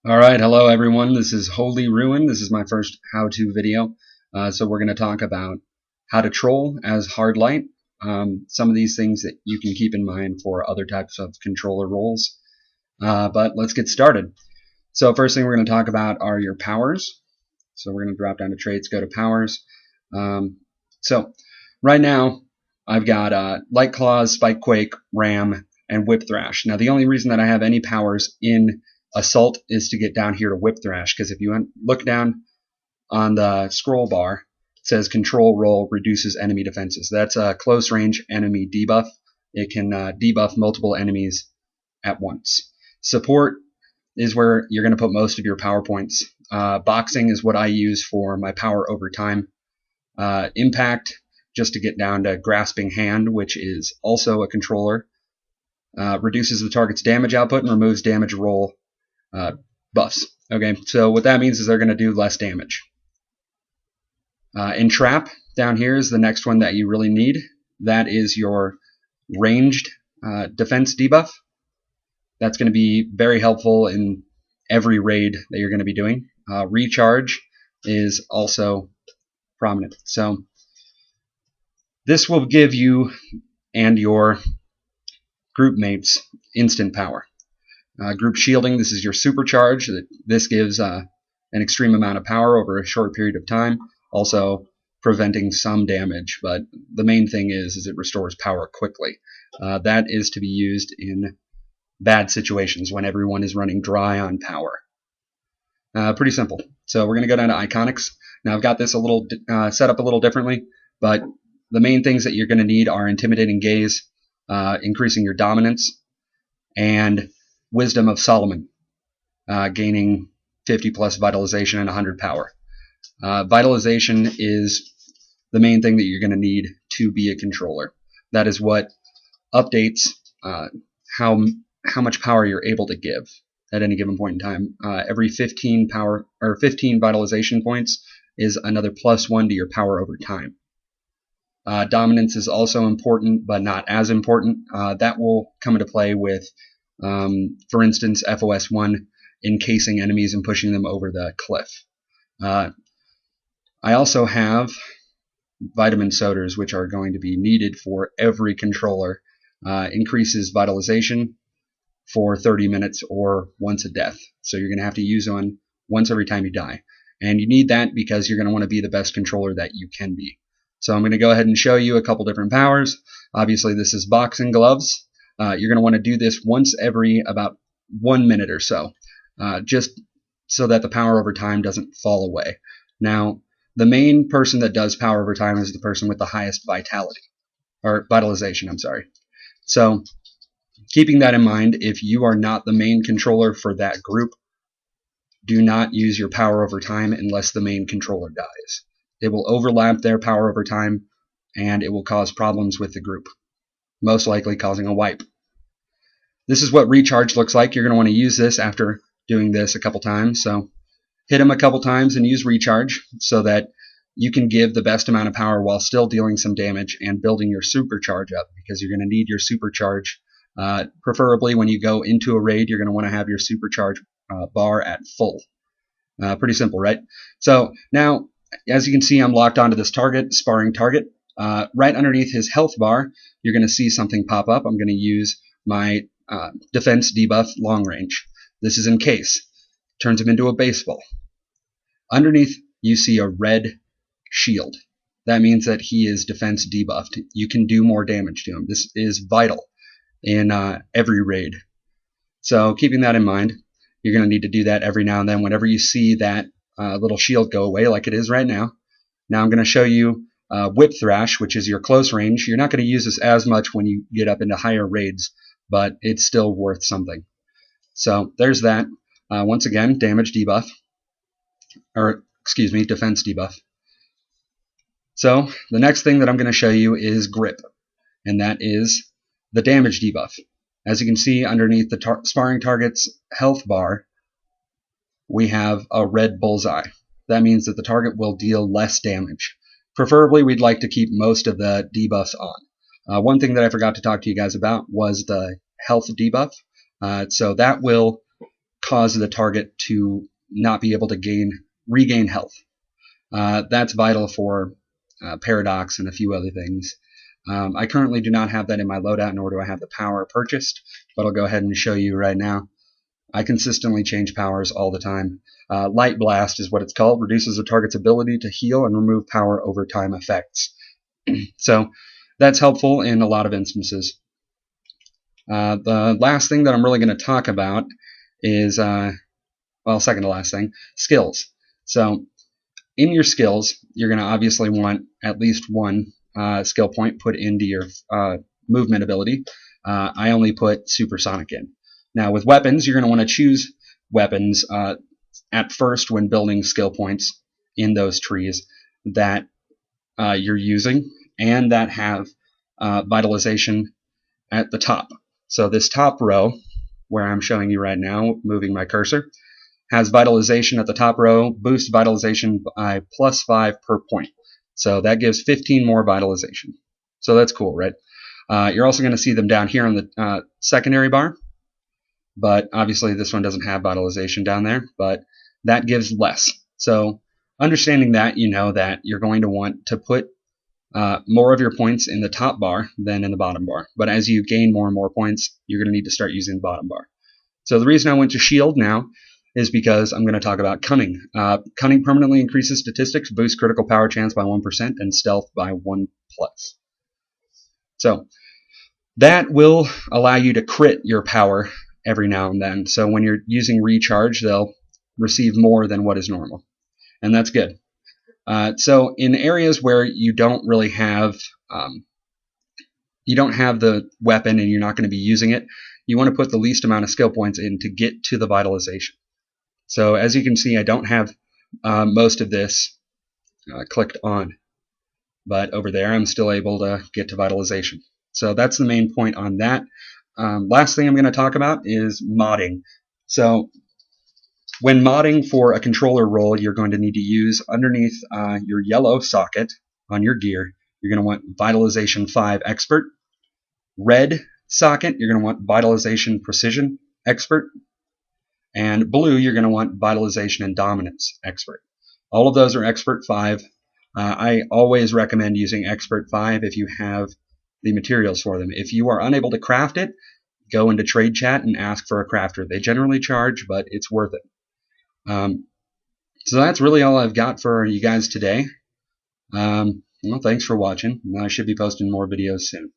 Alright, hello everyone. This is Holy Ruin. This is my first how-to video. So we're going to talk about how to troll as hard light. Some of these things that you can keep in mind for other types of controller roles. But let's get started. So first thing we're going to talk about are your powers. So we're going to drop down to traits, go to powers. So right now I've got Light Claws, Spike Quake, Ram, and Whip Thrash. Now the only reason that I have any powers in Assault is to get down here to Whip Thrash, because if you look down on the scroll bar, it says Control Roll reduces enemy defenses. That's a close range enemy debuff. It can debuff multiple enemies at once. Support is where you're going to put most of your power points. Boxing is what I use for my power over time. Impact, just to get down to Grasping Hand, which is also a controller. Reduces the target's damage output and removes damage roll buffs. Okay, so what that means is they're going to do less damage. Entrap down here is the next one that you really need. That is your ranged defense debuff. That's going to be very helpful in every raid that you're going to be doing. Recharge is also prominent. So this will give you and your group mates instant power. Group shielding, this is your supercharge. This gives an extreme amount of power over a short period of time, also preventing some damage, but the main thing is it restores power quickly. That is to be used in bad situations when everyone is running dry on power. Pretty simple. So we're going to go down to Iconics. Now I've got this a little set up a little differently, but the main things that you're going to need are Intimidating Gaze, increasing your dominance, and Wisdom of Solomon, gaining 50 plus vitalization and 100 power. Vitalization is the main thing that you're going to need to be a controller. That is what updates how much power you're able to give at any given point in time. Every 15 power or 15 vitalization points is another +1 to your power over time. Dominance is also important, but not as important. That will come into play with, for instance, FOS1 encasing enemies and pushing them over the cliff. I also have vitamin soders, which are going to be needed for every controller. Increases vitalization for 30 minutes or once a death. So you're going to have to use one once every time you die. And you need that because you're going to want to be the best controller that you can be. So I'm going to go ahead and show you a couple different powers. Obviously this is boxing gloves. You're going to want to do this once every about 1 minute or so, just so that the power over time doesn't fall away. Now, the main person that does power over time is the person with the highest vitality, or vitalization, I'm sorry. So, keeping that in mind, if you are not the main controller for that group, do not use your power over time unless the main controller dies. It will overlap their power over time, and it will cause problems with the group, most likely causing a wipe. This is what recharge looks like. You're going to want to use this after doing this a couple times. So hit them a couple times and use recharge so that you can give the best amount of power while still dealing some damage and building your supercharge up, because you're going to need your supercharge. Preferably when you go into a raid, you're going to want to have your supercharge bar at full. Pretty simple, right? So now, as you can see, I'm locked onto this target, sparring target. Right underneath his health bar, you're going to see something pop up. I'm going to use my defense debuff long range. This is Encase. Turns him into a baseball. Underneath, you see a red shield. That means that he is defense debuffed. You can do more damage to him. This is vital in every raid. So keeping that in mind, you're going to need to do that every now and then whenever you see that little shield go away, like it is right now. Now I'm going to show you Whip Thrash, which is your close range. You're not going to use this as much when you get up into higher raids, but it's still worth something. So there's that. Once again, damage debuff, or excuse me, defense debuff. So the next thing that I'm going to show you is Grip, and that is the damage debuff. As you can see underneath the sparring target's health bar, we have a red bullseye. That means that the target will deal less damage. Preferably, we'd like to keep most of the debuffs on. One thing that I forgot to talk to you guys about was the health debuff. So that will cause the target to not be able to regain health. That's vital for Paradox and a few other things. I currently do not have that in my loadout, nor do I have the power purchased, but I'll go ahead and show you right now. I consistently change powers all the time. Light Blast is what it's called, reduces the target's ability to heal and remove power over time effects. So that's helpful in a lot of instances. The last thing that I'm really going to talk about is, well, second to last thing, skills. So in your skills, you're going to obviously want at least one skill point put into your movement ability. I only put Supersonic in. Now with weapons, you're going to want to choose weapons at first when building skill points in those trees that you're using and that have vitalization at the top. So this top row, where I'm showing you right now, moving my cursor, has vitalization at the top row, boosts vitalization by +5 per point. So that gives 15 more vitalization. So that's cool, right? You're also going to see them down here on the secondary bar, but obviously this one doesn't have vitalization down there, but that gives less. So understanding that, you know that you're going to want to put more of your points in the top bar than in the bottom bar. But as you gain more and more points, you're going to need to start using the bottom bar. So the reason I went to shield now is because I'm going to talk about cunning. Cunning permanently increases statistics, boosts critical power chance by 1%, and stealth by 1+. So that will allow you to crit your power every now and then. So when you're using recharge, they'll receive more than what is normal, and that's good. So in areas where you don't really have the weapon and you're not going to be using it, you want to put the least amount of skill points in to get to the vitalization. So as you can see, I don't have most of this clicked on, but over there I'm still able to get to vitalization. So that's the main point on that. Last thing I'm going to talk about is modding. So when modding for a controller role, you're going to need to use underneath your yellow socket on your gear, you're going to want Vitalization 5 Expert. Red socket, you're going to want Vitalization Precision Expert. And blue, you're going to want Vitalization and Dominance Expert. All of those are Expert 5. I always recommend using Expert 5 if you have the materials for them. If you are unable to craft it, go into trade chat and ask for a crafter. They generally charge, but it's worth it. So that's really all I've got for you guys today. Well, thanks for watching. I should be posting more videos soon.